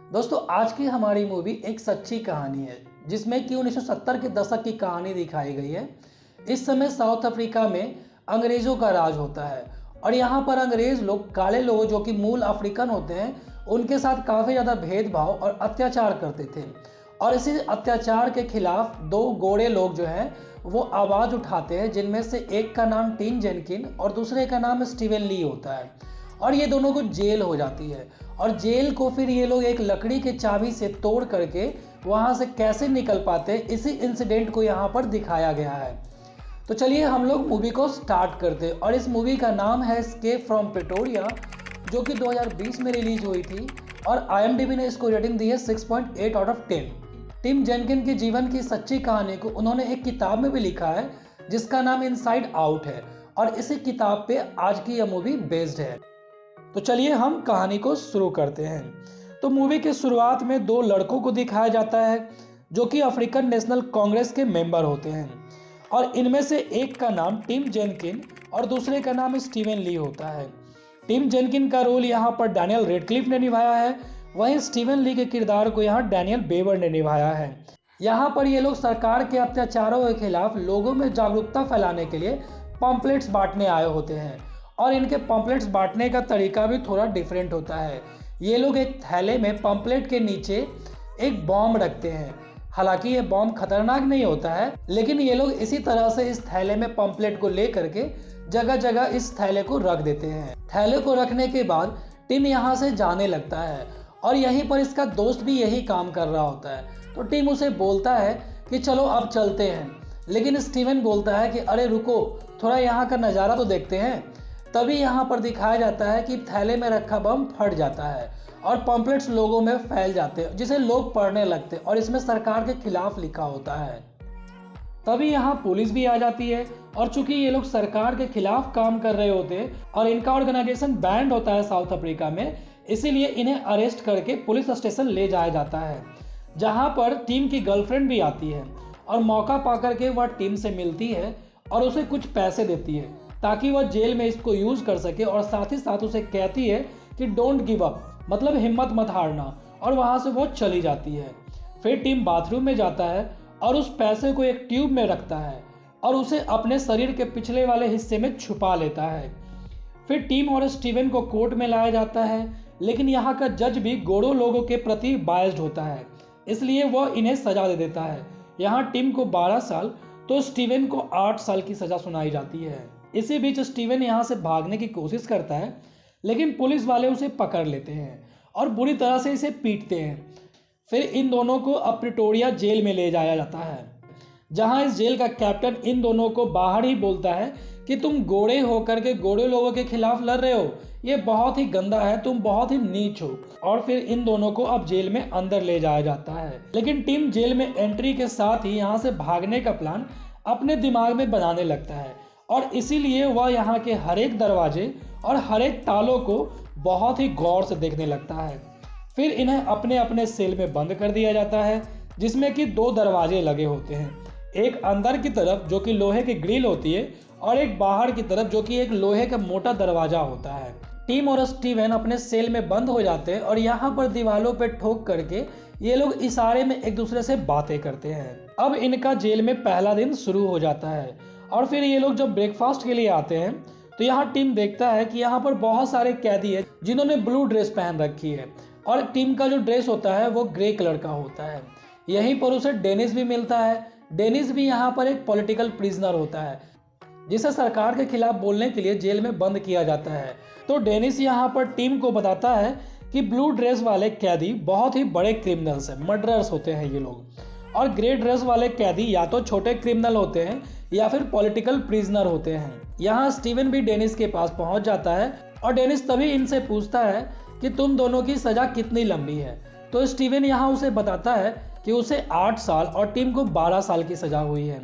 दोस्तों आज की हमारी मूवी एक सच्ची कहानी है जिसमें कि 1970 के दशक की कहानी दिखाई गई है। इस समय साउथ अफ्रीका में अंग्रेजों का राज होता है और यहाँ पर अंग्रेज लोग काले लोग जो कि मूल अफ्रीकन होते हैं उनके साथ काफ़ी ज़्यादा भेदभाव और अत्याचार करते थे। और इसी अत्याचार के खिलाफ दो गोरे लोग जो हैं वो आवाज़ उठाते हैं, जिनमें से एक का नाम टिम जेनकिन और दूसरे का नाम स्टीवन ली होता है। और ये दोनों को जेल हो जाती है और जेल को फिर ये लोग एक लकड़ी के चाबी से तोड़ करके वहाँ से कैसे निकल पाते, इसी इंसिडेंट को यहाँ पर दिखाया गया है। तो चलिए हम लोग मूवी को स्टार्ट करते हैं। और इस मूवी का नाम है एस्केप फ्रॉम प्रिटोरिया, जो कि 2020 में रिलीज हुई थी और IMDb ने इसको रेटिंग दी है 6.8 आउट ऑफ 10। टिम जेनकिन के जीवन की सच्ची कहानी को उन्होंने एक किताब में भी लिखा है जिसका नाम इनसाइड आउट है और इसी किताब पे आज की यह मूवी बेस्ड है। तो चलिए हम कहानी को शुरू करते हैं। तो मूवी के शुरुआत में दो लड़कों को दिखाया जाता है जो कि अफ्रीकन नेशनल कांग्रेस के मेंबर होते हैं और इनमें से एक का नाम टिम जेनकिन और दूसरे का नाम स्टीवन ली होता है। टिम जेनकिन का रोल यहाँ पर डैनियल रेडक्लिफ ने निभाया है, वहीं स्टीवन ली के किरदार को यहाँ डैनियल बेवर ने निभाया है। यहाँ पर ये लोग सरकार के अत्याचारों के खिलाफ लोगों में जागरूकता फैलाने के लिए पम्पलेट्स बांटने आए होते हैं और इनके पम्पलेट्स बांटने का तरीका भी थोड़ा डिफरेंट होता है। ये लोग एक थैले में पम्पलेट के नीचे एक बॉम्ब रखते हैं। हालांकि ये बॉम्ब खतरनाक नहीं होता है, लेकिन ये लोग इसी तरह से इस थैले में पम्पलेट को ले करके जगह जगह इस थैले को रख देते हैं। थैले को रखने के बाद टिम यहाँ से जाने लगता है और यहीं पर इसका दोस्त भी यही काम कर रहा होता है। तो टिम उसे बोलता है कि चलो अब चलते हैं, लेकिन स्टीवन बोलता है कि अरे रुको, थोड़ा यहाँ का नज़ारा तो देखते हैं। तभी यहाँ पर दिखाया जाता है कि थैले में रखा बम फट जाता है और पम्पलेट्स लोगों में फैल जाते हैं जिसे लोग पढ़ने लगते हैं और इसमें सरकार के खिलाफ लिखा होता है। तभी यहाँ पुलिस भी आ जाती है और चूंकि ये लोग सरकार के खिलाफ काम कर रहे होते हैं और इनका ऑर्गेनाइजेशन बैंड होता है साउथ अफ्रीका में, इसीलिए इन्हें अरेस्ट करके पुलिस स्टेशन ले जाया जाता है, जहाँ पर टीम की गर्लफ्रेंड भी आती है और मौका पाकर के वह टीम से मिलती है और उसे कुछ पैसे देती है ताकि वह जेल में इसको यूज कर सके और साथ ही साथ उसे कहती है कि डोंट गिव अप, मतलब हिम्मत मत हारना, और वहां से वो चली जाती है। फिर टीम बाथरूम में जाता है और उस पैसे को एक ट्यूब में रखता है और उसे अपने शरीर के पिछले वाले हिस्से में छुपा लेता है। फिर टीम और स्टीवन को कोर्ट में लाया जाता है, लेकिन यहाँ का जज भी गोरों लोगों के प्रति बायस्ड होता है, इसलिए वह इन्हें सजा दे देता है। यहाँ टीम को 12 साल तो स्टीवन को 8 साल की सजा सुनाई जाती है। इसी बीच स्टीवन यहाँ से भागने की कोशिश करता है, लेकिन पुलिस वाले उसे पकड़ लेते हैं और बुरी तरह से इसे पीटते हैं। फिर इन दोनों को अब प्रिटोरिया जेल में ले जाया जाता है, जहाँ इस जेल का कैप्टन इन दोनों को बाहर ही बोलता है कि तुम गोरे होकर के गोरे लोगों के खिलाफ लड़ रहे हो, ये बहुत ही गंदा है, तुम बहुत ही नीच हो। और फिर इन दोनों को अब जेल में अंदर ले जाया जाता है, लेकिन टीम जेल में एंट्री के साथ ही यहाँ से भागने का प्लान अपने दिमाग में बनाने लगता है और इसीलिए वह यहाँ के हर एक दरवाजे और हर एक तालों को बहुत ही गौर से देखने लगता है। फिर इन्हें अपने अपने सेल में बंद कर दिया जाता है, जिसमें कि 2 दरवाजे लगे होते हैं, एक अंदर की तरफ जो कि लोहे की ग्रिल होती है और एक बाहर की तरफ जो कि एक लोहे का मोटा दरवाजा होता है। टीम और स्टीवन अपने सेल में बंद हो जाते हैं और यहाँ पर दीवारों पर ठोक करके ये लोग इशारे में एक दूसरे से बातें करते हैं। अब इनका जेल में पहला दिन शुरू हो जाता है और फिर ये लोग जब ब्रेकफास्ट के लिए आते हैं तो यहाँ टीम देखता है कि यहाँ पर बहुत सारे कैदी हैं जिन्होंने ब्लू ड्रेस पहन रखी है और टीम का जो ड्रेस होता है वो ग्रे कलर का होता है। यहीं पर उसे डेनिस भी मिलता है। डेनिस भी यहाँ पर एक पॉलिटिकल प्रिजनर होता है जिसे सरकार के खिलाफ बोलने के लिए जेल में बंद किया जाता है। तो डेनिस यहाँ पर टीम को बताता है कि ब्लू ड्रेस वाले कैदी बहुत ही बड़े क्रिमिनल्स हैं, मर्डरर्स होते हैं ये लोग, और ग्रे ड्रेस वाले कैदी या तो छोटे क्रिमिनल होते हैं या फिर पॉलिटिकल प्रिजनर होते हैं। यहाँ स्टीवन भी डेनिस के पास पहुंच जाता है और डेनिस तभी इनसे पूछता है कि तुम दोनों की सजा कितनी लंबी है। तो स्टीवन यहाँ उसे बताता है कि उसे 8 साल और टीम को 12 साल की सजा हुई है।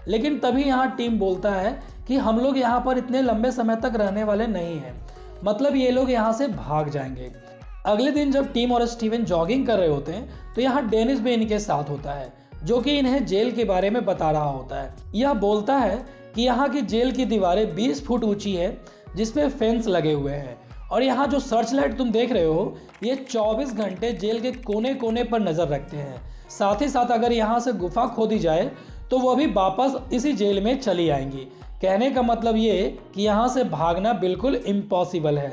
लेकिन तभी यहाँ टीम बोलता है कि हम लोग यहाँ पर इतने लंबे समय तक रहने वाले नहीं हैं, मतलब ये लोग यहाँ से भाग जाएंगे। अगले दिन जब टीम और स्टीवन जॉगिंग कर रहे होते हैं तो यहाँ डेनिस भी इनके साथ होता है, जो कि इन्हें जेल के बारे में बता रहा होता है। यह बोलता है कि यहाँ की जेल की दीवारें 20 फुट ऊंची है जिसपे फेंस लगे हुए हैं और यहाँ जो सर्च लाइट तुम देख रहे हो ये 24 घंटे जेल के कोने कोने पर नजर रखते हैं। साथ ही साथ अगर यहाँ से गुफा खोदी जाए तो वो भी वापस इसी जेल में चली आएंगी। कहने का मतलब ये कि यहाँ से भागना बिल्कुल इम्पॉसिबल है।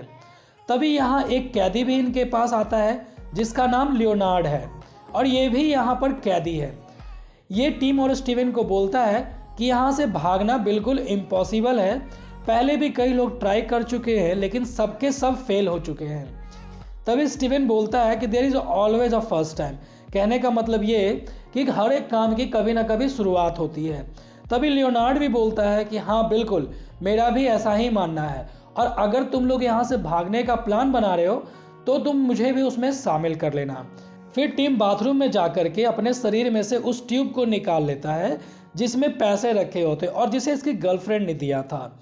तभी यहाँ एक कैदी भी इनके पास आता है जिसका नाम लियोनार्ड है और ये भी यहाँ पर कैदी है। ये टिम और स्टीवन को बोलता है कि यहाँ से भागना बिल्कुल इम्पॉसिबल है, पहले भी कई लोग ट्राई कर चुके हैं लेकिन सबके सब फेल हो चुके हैं। तभी स्टीवन बोलता है कि there is always a first time. कहने का मतलब ये कि हर एक काम की कभी ना कभी शुरुआत होती है। तभी लियोनार्ड भी बोलता है कि हाँ बिल्कुल, मेरा भी ऐसा ही मानना है और अगर तुम लोग यहाँ से भागने का प्लान बना रहे हो तो तुम मुझे भी उसमें शामिल कर लेना। फिर टिम बाथरूम में जाकर के अपने शरीर में से उस ट्यूब को निकाल लेता है जिसमें पैसे रखे होते और जिसे इसकी गर्लफ्रेंड ने दिया था।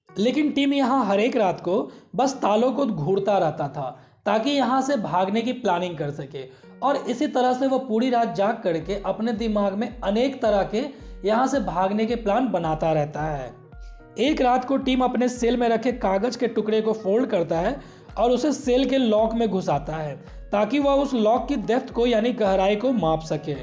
लेकिन टिम यहाँ हर एक रात को बस तालों को घूरता रहता था ताकि यहाँ से भागने की प्लानिंग कर सके और इसी तरह से वो पूरी रात जाग करके अपने दिमाग में अनेक तरह के यहाँ से भागने के प्लान बनाता रहता है। एक रात को टिम अपने सेल में रखे कागज के टुकड़े को फोल्ड करता है और उसे सेल के लॉक में घुसाता है ताकि वह उस लॉक की डेप्थ को यानी गहराई को माप सके।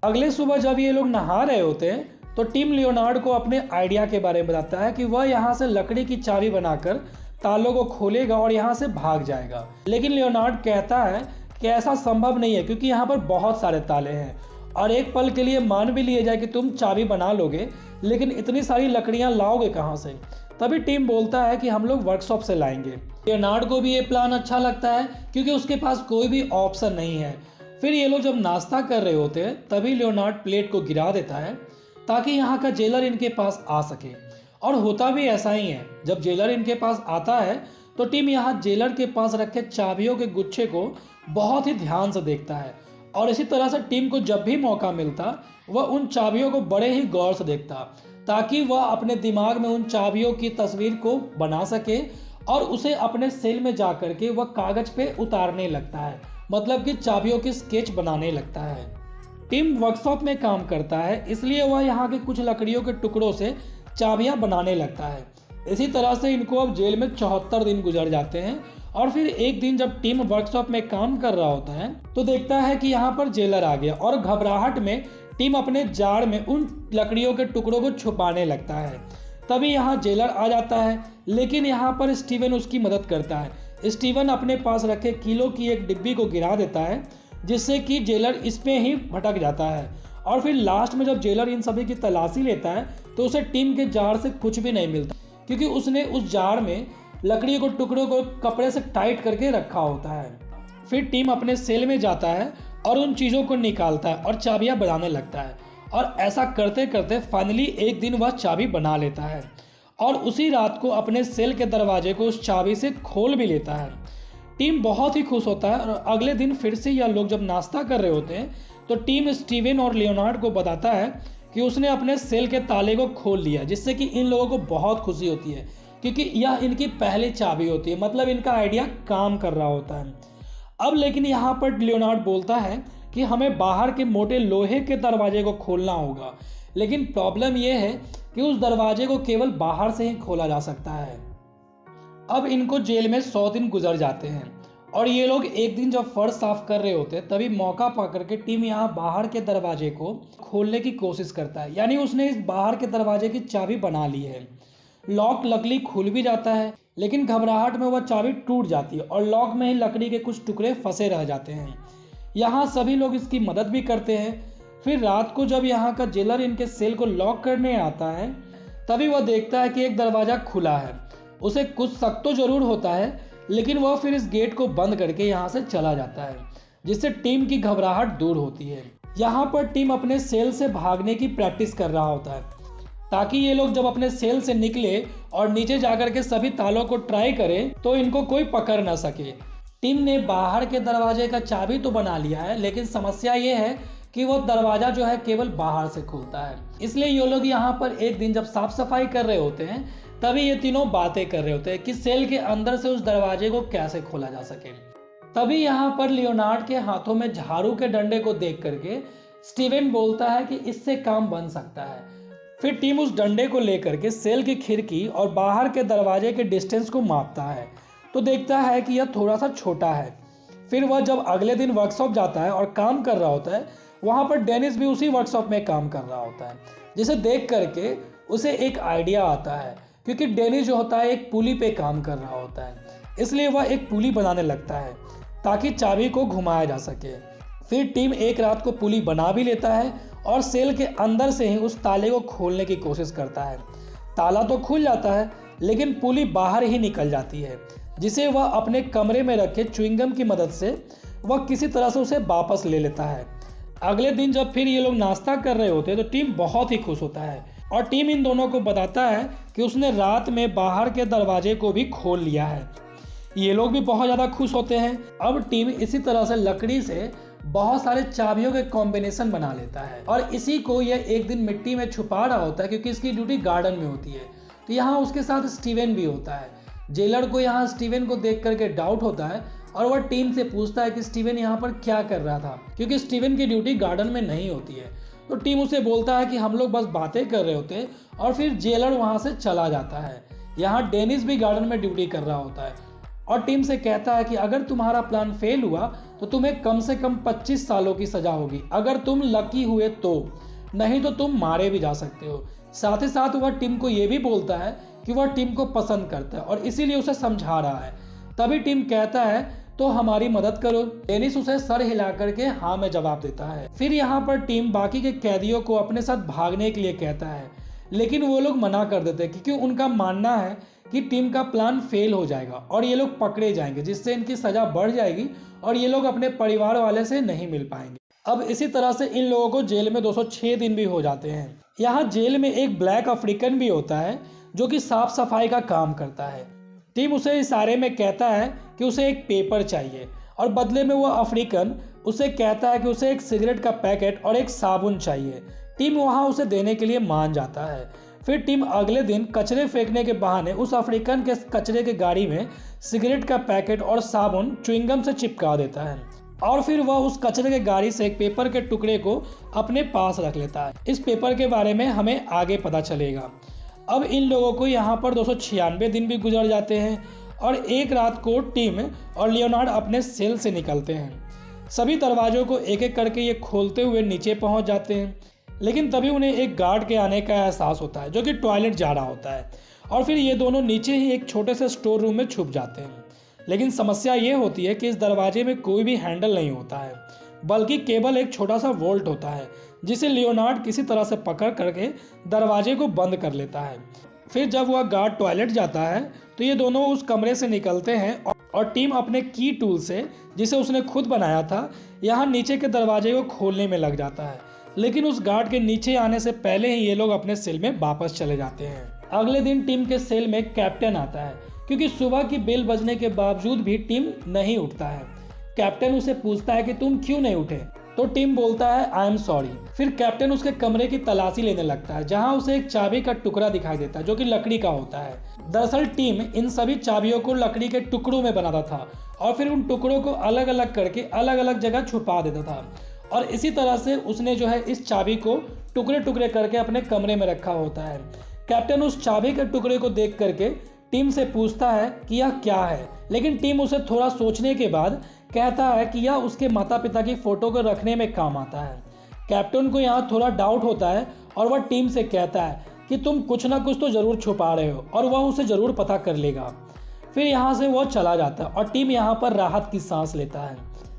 अगले सुबह जब ये लोग नहा रहे होते हैं तो टिम लियोनार्ड को अपने आइडिया के बारे में बताता है कि वह यहाँ से लकड़ी की चाबी बनाकर तालों को खोलेगा और यहाँ से भाग जाएगा। लेकिन लियोनार्ड कहता है कि ऐसा संभव नहीं है क्योंकि यहाँ पर बहुत सारे ताले हैं और एक पल के लिए मान भी लिया जाए कि तुम चाबी बना लोगे लेकिन इतनी सारी लकड़ियां लाओगे कहाँ से। तभी टिम बोलता है कि हम लोग वर्कशॉप से लाएंगे। लियोनार्ड को भी ये प्लान अच्छा लगता है क्योंकि उसके पास कोई भी ऑप्शन नहीं है। फिर ये लोग जब नाश्ता कर रहे होते हैं तभी लियोनार्ड प्लेट को गिरा देता है ताकि यहाँ का जेलर इनके पास आ सके और होता भी ऐसा ही है। जब जेलर इनके पास आता है तो टिम यहाँ जेलर के पास रखे चाबियों के गुच्छे को बहुत ही ध्यान से देखता है और इसी तरह से टिम को जब भी मौका मिलता वह उन चाबियों को बड़े ही गौर से देखता ताकि वह अपने दिमाग में उन चाबियों की तस्वीर को बना सके और उसे अपने सेल में जा करके वह कागज पे उतारने लगता है, मतलब कि चाबियों की स्केच बनाने लगता है। टिम वर्कशॉप में काम करता है इसलिए वह यहाँ के कुछ लकड़ियों के टुकड़ों से चाबियां बनाने लगता है। इसी तरह से इनको अब जेल में 74 दिन गुजर जाते हैं और फिर एक दिन जब टिम वर्कशॉप में काम कर रहा होता है तो देखता है कि यहाँ पर जेलर आ गया और घबराहट में टिम अपने जाड़ में उन लकड़ियों के टुकड़ों को छुपाने लगता है। तभी यहाँ जेलर आ जाता है लेकिन यहाँ पर स्टीवन उसकी मदद करता है। स्टीवन अपने पास रखे किलो की एक डिब्बी को गिरा देता है जिससे कि जेलर इसमें ही भटक जाता है और फिर लास्ट में जब जेलर इन सभी की तलाशी लेता है तो उसे टिम के जाड़ से कुछ भी नहीं मिलता क्योंकि उसने उस जाड़ में लकड़ी को टुकड़ों को कपड़े से टाइट करके रखा होता है। फिर टिम अपने सेल में जाता है और उन चीज़ों को निकालता है और चाबियां बनाने लगता है और ऐसा करते करते फाइनली एक दिन वह चाबी बना लेता है और उसी रात को अपने सेल के दरवाजे को उस चाबी से खोल भी लेता है। टिम बहुत ही खुश होता है और अगले दिन फिर से यह लोग जब नाश्ता कर रहे होते हैं तो टिम स्टीवन और लियोनार्ड को बताता है कि उसने अपने सेल के ताले को खोल लिया, जिससे कि इन लोगों को बहुत खुशी होती है क्योंकि यह इनकी पहली चाबी होती है, मतलब इनका आइडिया काम कर रहा होता है। अब लेकिन यहाँ पर लियोनार्ड बोलता है कि हमें बाहर के मोटे लोहे के दरवाजे को खोलना होगा, लेकिन प्रॉब्लम यह है कि उस दरवाजे को केवल बाहर से ही खोला जा सकता है। अब इनको जेल में 100 दिन गुजर जाते हैं और ये लोग एक दिन जब फर्श साफ कर रहे होते हैं तभी मौका पाकर के टीम यहाँ बाहर के दरवाजे को खोलने की कोशिश करता है, यानी उसने इस बाहर के दरवाजे की चाबी बना ली है। लॉक लकड़ी खुल भी जाता है लेकिन घबराहट में वह चाबी टूट जाती है और लॉक में ही लकड़ी के कुछ टुकड़े फंसे रह जाते हैं। यहाँ सभी लोग इसकी मदद भी करते हैं। फिर रात को जब यहाँ का जेलर इनके सेल को लॉक करने आता है तभी वह देखता है कि एक दरवाजा खुला है। उसे कुछ शक तो जरूर होता है लेकिन वह फिर इस गेट को बंद करके यहाँ से चला जाता है, जिससे टीम की घबराहट दूर होती है। यहाँ पर टीम अपने सेल से भागने की प्रैक्टिस कर रहा होता है ताकि ये लोग जब अपने सेल से निकले और नीचे जाकर के सभी तालों को ट्राई करें तो इनको कोई पकड़ ना सके। टीम ने बाहर के दरवाजे का चाबी तो बना लिया है लेकिन समस्या ये है कि वो दरवाजा जो है केवल बाहर से खुलता है। इसलिए ये लोग यहाँ पर एक दिन जब साफ सफाई कर रहे होते हैं तभी ये तीनों बातें कर रहे होते हैं कि सेल के अंदर से उस दरवाजे को कैसे खोला जा सके। तभी यहाँ पर लियोनार्ड के हाथों में झाड़ू के डंडे को देख करके स्टीवन बोलता है कि इससे काम बन सकता है। फिर टीम उस डंडे को लेकर के सेल की खिड़की और बाहर के दरवाजे के डिस्टेंस को मापता है तो देखता है कि यह थोड़ा सा छोटा है। फिर वह जब अगले दिन वर्कशॉप जाता है और काम कर रहा होता है, वहाँ पर डेनिस भी उसी वर्कशॉप में काम कर रहा होता है, जिसे देख करके उसे एक आइडिया आता है, क्योंकि डेनिस जो होता है एक पुली पे काम कर रहा होता है, इसलिए वह एक पुली बनाने लगता है ताकि चाबी को घुमाया जा सके। फिर टीम एक रात को पुली बना भी लेता है और सेल के अंदर से ही उस ताले को खोलने की कोशिश करता है। ताला तो खुल जाता है, लेकिन पुली बाहर ही निकल जाती है, जिसे वह अपने कमरे में रखे च्युइंगम की मदद से वह किसी तरह से उसे वापस ले लेता है। अगले दिन जब फिर ये लोग नाश्ता कर रहे होते हैं तो टीम बहुत ही खुश होता है और टीम इन दोनों को बताता है कि उसने रात में बाहर के दरवाजे को भी खोल लिया है। ये लोग भी बहुत ज़्यादा खुश होते हैं। अब टीम इसी तरह से लकड़ी से बहुत सारे चाबियों के कॉम्बिनेशन बना लेता है और इसी को यह एक दिन मिट्टी में छुपा रहा होता है, क्योंकि इसकी ड्यूटी गार्डन में होती है। तो यहाँ उसके साथ स्टीवन भी होता है। जेलर को यहाँ स्टीवन को देख करके डाउट होता है और वह टीम से पूछता है कि स्टीवन यहाँ पर क्या कर रहा था, क्योंकि स्टीवन की ड्यूटी गार्डन में नहीं होती है। तो टीम उसे बोलता है कि हम लोग बस बातें कर रहे होते और फिर जेलर वहाँ से चला जाता है। यहाँ डेनिस भी गार्डन में ड्यूटी कर रहा होता है और टीम से कहता है कि अगर तुम्हारा प्लान फेल हुआ तो तुम्हें कम से कम 25 सालों की सजा होगी, अगर तुम लकी हुए तो, नहीं तो तुम मारे भी जा सकते हो। साथ ही साथ वह टीम को यह भी बोलता है कि वह टीम को पसंद करता है और इसीलिए उसे समझा रहा है। तभी टीम कहता है तो हमारी मदद करो। डेनिस उसे सर हिला करके हाँ में जवाब देता है। फिर यहाँ पर टीम बाकी के कैदियों को अपने साथ भागने के लिए कहता है, लेकिन वो लोग मना कर देते हैं क्योंकि उनका मानना है कि टीम का प्लान फेल हो जाएगा और ये लोग पकड़े जाएंगे, जिससे इनकी सजा बढ़ जाएगी और ये लोग अपने परिवार वाले से नहीं मिल पाएंगे। अब इसी तरह से इन लोगों को जेल में 206 दिन भी हो जाते हैं। यहाँ जेल में एक ब्लैक अफ्रीकन भी होता है जो कि साफ सफाई का काम करता है। टीम उसे इशारे में कहता है कि उसे एक पेपर चाहिए और बदले में वो अफ्रीकन उसे कहता है कि उसे एक सिगरेट का पैकेट और एक साबुन चाहिए। टीम वहाँ उसे देने के लिए मान जाता है। फिर टीम अगले दिन कचरे फेंकने के बहाने उस अफ्रीकन के कचरे के गाड़ी में सिगरेट का पैकेट और साबुन च्युइंगम से चिपका देता है और फिर वह उस कचरे के गाड़ी से एक पेपर के टुकड़े को अपने पास रख लेता है। इस पेपर के बारे में हमें आगे पता चलेगा। अब इन लोगों को यहाँ पर 296 दिन भी गुजर जाते हैं और एक रात को टीम और लियोनार्ड अपने सेल से निकलते हैं। सभी दरवाजों को एक एक करके ये खोलते हुए नीचे पहुँच जाते हैं, लेकिन तभी उन्हें एक गार्ड के आने का एहसास होता है जो कि टॉयलेट जा रहा होता है और फिर ये दोनों नीचे ही एक छोटे से स्टोर रूम में छुप जाते हैं। लेकिन समस्या ये होती है कि इस दरवाजे में कोई भी हैंडल नहीं होता है, बल्कि केवल एक छोटा सा वोल्ट होता है जिसे लियोनार्ड किसी तरह से पकड़ करके दरवाजे को बंद कर लेता है। फिर जब वह गार्ड टॉयलेट जाता है तो ये दोनों उस कमरे से निकलते हैं और टीम अपने की टूल से, जिसे उसने खुद बनाया था, यहाँ नीचे के दरवाजे को खोलने में लग जाता है। लेकिन उस गार्ड के नीचे आने से पहले ही ये लोग अपने सेल में वापस चले जाते हैं। अगले दिन टीम के सेल में कैप्टन आता है, क्योंकि सुबह की बेल बजने के बावजूद भी टीम नहीं उठता है। कैप्टन उसे पूछता है कि तुम क्यों नहीं उठे, तो टीम बोलता है आई एम सॉरी। फिर कैप्टन उसके कमरे की तलाशी लेने लगता है, जहां उसे एक चाबी का टुकड़ा दिखाई देता है जो कि लकड़ी का होता है। दरअसल टीम इन सभी चाबियों को लकड़ी के टुकड़ों में बनाता था और फिर उन टुकड़ों को अलग अलग करके अलग अलग जगह छुपा देता था और इसी तरह से उसने जो है इस चाबी को टुकड़े टुकड़े करके अपने कमरे में रखा होता है। कैप्टन उस चाबी के टुकड़े को देख करके टीम से पूछता है कि यह क्या है, लेकिन टीम उसे थोड़ा सोचने के बाद कहता है कि यह उसके माता पिता की फोटो को रखने में काम आता है। कैप्टन को यहाँ थोड़ा डाउट होता है और वह टीम से कहता है कि तुम कुछ ना कुछ तो जरूर छुपा रहे हो और वह उसे जरूर पता कर लेगा। फिर यहाँ से वह चला जाता है और टीम यहाँ पर राहत की सांस लेता है।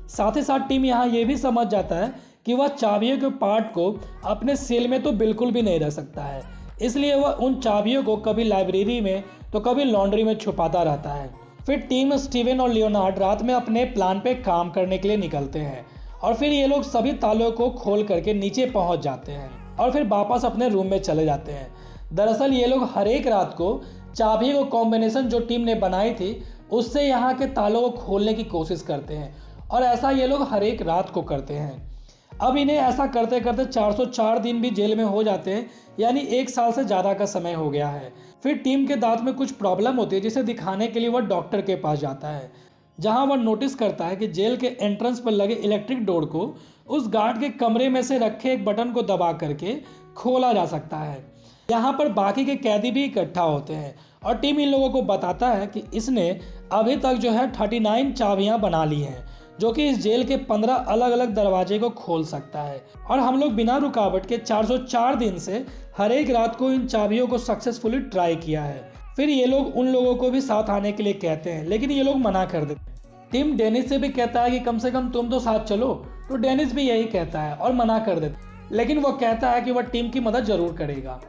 साथ ही साथ टीम यहाँ ये भी समझ जाता है कि वह चाबियों के पार्ट को अपने सेल में तो बिल्कुल भी नहीं रख सकता है, इसलिए वह उन चाबियों को कभी लाइब्रेरी में तो कभी लॉन्ड्री में छुपाता रहता है। फिर टीम स्टीवन और लियोनार्ड रात में अपने प्लान पे काम करने के लिए निकलते हैं और फिर ये लोग सभी तालों को खोल करके नीचे पहुंच जाते हैं और फिर वापस अपने रूम में चले जाते हैं। दरअसल ये लोग हर एक रात को चाबी को कॉम्बिनेशन जो टीम ने बनाई थी उससे यहाँ के तालों को खोलने की कोशिश करते हैं और ऐसा ये लोग हर एक रात को करते हैं। अब इन्हें ऐसा करते करते 404 दिन भी जेल में हो जाते हैं, यानी 1 साल से ज़्यादा का समय हो गया है। फिर टीम के दांत में कुछ प्रॉब्लम होती है जिसे दिखाने के लिए वह डॉक्टर के पास जाता है, जहां वह नोटिस करता है कि जेल के एंट्रेंस पर लगे इलेक्ट्रिक डोर को उस गार्ड के कमरे में से रखे एक बटन को दबा करके खोला जा सकता है। यहाँ पर बाकी के कैदी भी इकट्ठा होते हैं और टिम इन लोगों को बताता है कि इसने अभी तक जो है 39 चाबियां बना ली हैं, जो कि इस जेल के 15 अलग अलग दरवाजे को खोल सकता है। और हम लोग बिना रुकावट के 404 दिन से हर एक रात को इन चाबियों को सक्सेसफुली ट्राई किया है। फिर ये लोग उन लोगों को भी साथ आने के लिए कहते हैं, लेकिन ये लोग मना कर देते हैं। टिम डेनिस से भी कहता है कि कम से कम तुम तो साथ चलो, तो डेनिस भी यही कहता है और मना कर देता है, लेकिन वह कहता है कि वह टिम की मदद जरूर करेगा।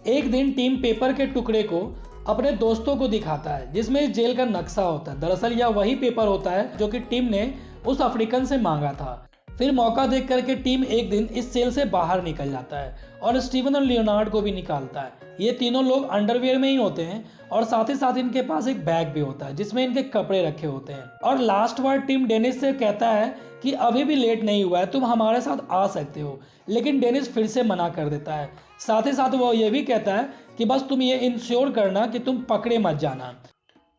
एक दिन टिम पेपर के टुकड़े को अपने दोस्तों को दिखाता है, जिसमें इस जेल का नक्शा होता है। दरअसल यह वही पेपर होता है जो कि टिम ने उस अफ्रीकन से मांगा था। फिर मौका देख करके टिम एक दिन इस सेल से बाहर निकल जाता है और स्टीवन और लियोनार्ड को भी निकालता है। ये तीनों लोग अंडरवियर में ही होते हैं और साथ ही साथ इनके पास एक बैग भी होता है जिसमें इनके कपड़े रखे होते हैं। और लास्ट बार टिम डेनिस से कहता है कि अभी भी लेट नहीं हुआ है, तुम हमारे साथ आ सकते हो, लेकिन डेनिस फिर से मना कर देता है। साथ ही साथ वो ये भी कहता है कि बस तुम ये इंश्योर करना कि तुम पकड़े मत जाना।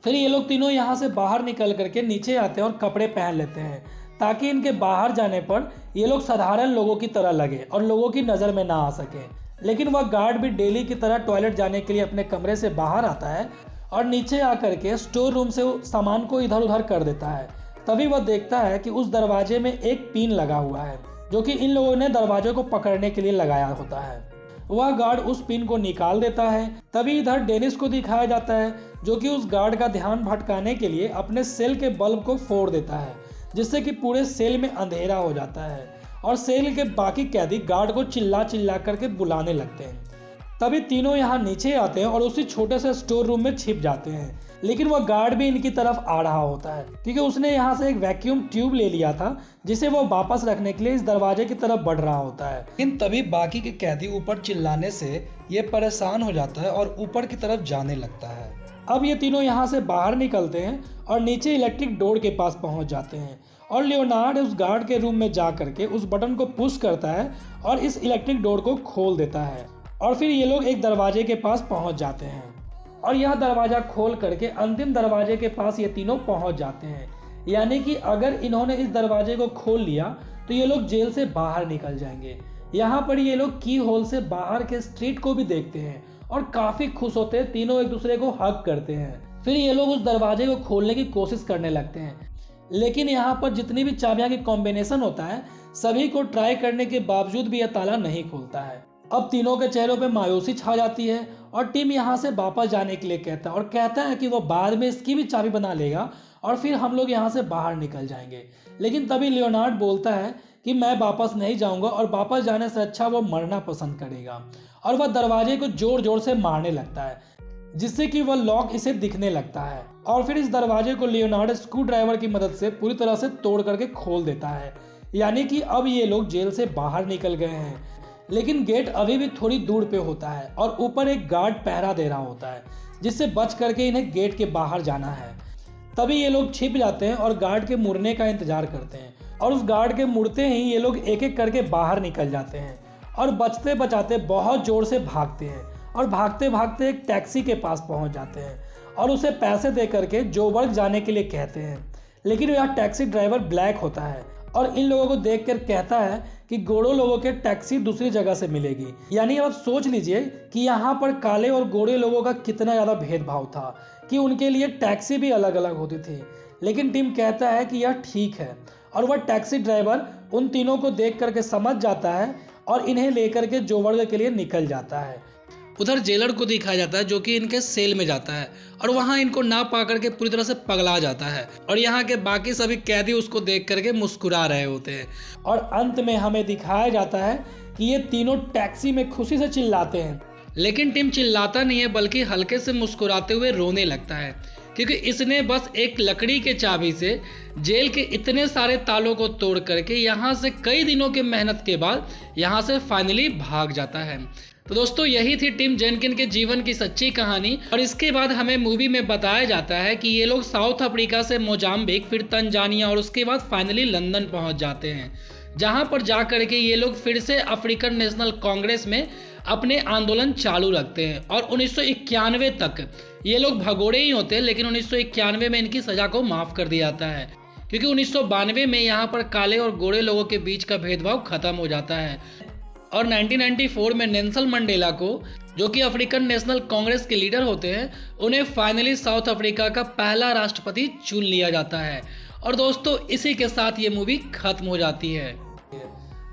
फिर ये लोग तीनों यहाँ से बाहर निकल करके नीचे आते हैं और कपड़े पहन लेते हैं, ताकि इनके बाहर जाने पर ये लोग साधारण लोगों की तरह लगे और लोगों की नज़र में ना आ सके। लेकिन वह गार्ड भी डेली की तरह टॉयलेट जाने के लिए अपने कमरे से बाहर आता है और नीचे आकर के स्टोर रूम से सामान को इधर उधर कर देता है। तभी वह देखता है कि उस दरवाजे में एक पिन लगा हुआ है, जो कि इन लोगों ने दरवाजे को पकड़ने के लिए लगाया होता है। वह गार्ड उस पिन को निकाल देता है। तभी इधर डेनिस को दिखाया जाता है, जो कि उस गार्ड का ध्यान भटकाने के लिए अपने सेल के बल्ब को फोड़ देता है, जिससे कि पूरे सेल में अंधेरा हो जाता है और सेल के बाकी कैदी गार्ड को चिल्ला चिल्ला करके बुलाने लगते हैं। तभी तीनों यहाँ नीचे आते हैं और उसी छोटे से स्टोर रूम में छिप जाते हैं, लेकिन वह गार्ड भी इनकी तरफ आ रहा होता है, क्योंकि उसने यहाँ से एक वैक्यूम ट्यूब ले लिया था जिसे वो वापस रखने के लिए इस दरवाजे की तरफ बढ़ रहा होता है। लेकिन तभी बाकी के कैदी ऊपर चिल्लाने से ये परेशान हो जाता है और ऊपर की तरफ जाने लगता है। अब ये तीनों यहाँ से बाहर निकलते हैं और नीचे इलेक्ट्रिक डोर के पास पहुँच जाते हैं और लियोनार्ड उस गार्ड के रूम में जा करके उस बटन को पुश करता है और इस इलेक्ट्रिक डोर को खोल देता है। और फिर ये लोग एक दरवाजे के पास पहुंच जाते हैं और यह दरवाजा खोल करके अंतिम दरवाजे के पास ये तीनों पहुंच जाते हैं। यानी कि अगर इन्होंने इस दरवाजे को खोल लिया तो ये लोग जेल से बाहर निकल जाएंगे। यहाँ पर ये लोग की होल से बाहर के स्ट्रीट को भी देखते हैं और काफी खुश होते हैं। तीनों एक दूसरे को हग करते हैं। फिर ये लोग उस दरवाजे को खोलने की कोशिश करने लगते हैं, लेकिन यहाँ पर जितनी भी चाबियां की कॉम्बिनेशन होता है सभी को ट्राई करने के बावजूद भी यह ताला नहीं खुलता है। अब तीनों के चेहरों पे मायूसी छा जाती है और टिम यहाँ से वापस जाने के लिए कहता है और कहता है कि वो बाद में इसकी भी चाबी बना लेगा और फिर हम लोग यहाँ से बाहर निकल जाएंगे। लेकिन तभी लियोनार्ड बोलता है कि मैं वापस नहीं जाऊंगा और वापस जाने से अच्छा वो मरना पसंद करेगा। और वह दरवाजे को जोर जोर से मारने लगता है, जिससे कि वह लॉक इसे दिखने लगता है और फिर इस दरवाजे को लियोनार्ड स्क्रू ड्राइवर की मदद से पूरी तरह से तोड़ करके खोल देता है। यानी कि अब ये लोग जेल से बाहर निकल गए हैं, लेकिन गेट अभी भी थोड़ी दूर पे होता है और ऊपर एक गार्ड पहरा दे रहा होता है, जिससे बच करके इन्हें गेट के बाहर जाना है। तभी ये लोग छिप जाते हैं और गार्ड के मुड़ने का इंतजार करते हैं और उस गार्ड के मुड़ते ही ये लोग एक एक करके बाहर निकल जाते हैं और बचते बचाते बहुत जोर से भागते हैं और भागते भागते एक टैक्सी के पास पहुंच जाते हैं और उसे पैसे दे करके जोबर्ग जाने के लिए कहते हैं। लेकिन यह टैक्सी ड्राइवर ब्लैक होता है और इन लोगों को देखकर कहता है कि गोरे लोगों के टैक्सी दूसरी जगह से मिलेगी। यानी अब सोच लीजिए कि यहाँ पर काले और गोरे लोगों का कितना ज़्यादा भेदभाव था कि उनके लिए टैक्सी भी अलग अलग होती थी। लेकिन टिम कहता है कि यह ठीक है और वह टैक्सी ड्राइवर उन तीनों को देख करके समझ जाता है और इन्हें लेकर के जोबर्ग के लिए निकल जाता है। उधर जेलर को दिखाया जाता है, जो कि इनके सेल में जाता है और वहां इनको ना पा करके पूरी तरह से पगला जाता है और यहाँ के बाकी सभी कैदी उसको देख करके मुस्कुरा रहे होते हैं। और अंत में हमें दिखाया जाता है कि ये तीनों टैक्सी में खुशी से चिल्लाते हैं, लेकिन टिम चिल्लाता नहीं है बल्कि हल्के से मुस्कुराते हुए रोने लगता है, क्योंकि इसने बस एक लकड़ी के चाबी से जेल के इतने सारे तालों को तोड़ करके यहाँ से कई दिनों की मेहनत के बाद यहाँ से फाइनली भाग जाता है। तो दोस्तों यही थी टिम जेनकिन के जीवन की सच्ची कहानी। और इसके बाद हमें मूवी में बताया जाता है कि ये लोग साउथ अफ्रीका से मोजाम्बिक, फिर तंजानिया और उसके बाद फाइनली लंदन पहुंच जाते हैं, जहां पर जा करके ये लोग फिर से अफ्रीकन नेशनल कांग्रेस में अपने आंदोलन चालू रखते हैं। और 1991 तक ये लोग भगोड़े ही होते हैं, लेकिन 1991 में इनकी सजा को माफ कर दिया जाता है, क्योंकि 1992 में यहाँ पर काले और गोरे लोगों के बीच का भेदभाव खत्म हो जाता है। और 1994 में नेल्सन मंडेला को, जो कि अफ्रीकन नेशनल कांग्रेस के लीडर होते हैं, उन्हें फाइनली साउथ अफ्रीका का पहला राष्ट्रपति चुन लिया जाता है। और दोस्तों इसी के साथ ये मूवी खत्म हो जाती है।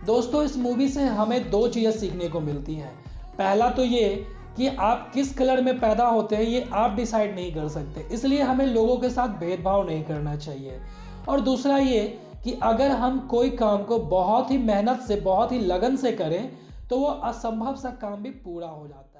दोस्तों इस मूवी से हमें दो चीज़ें सीखने को मिलती हैं। पहला तो ये कि आप किस कलर में पैदा होते हैं ये आप डिसाइड नहीं कर सकते, इसलिए हमें लोगों के साथ भेदभाव नहीं करना चाहिए। और दूसरा ये कि अगर हम कोई काम को बहुत ही मेहनत से, बहुत ही लगन से करें तो वो असंभव सा काम भी पूरा हो जाता है।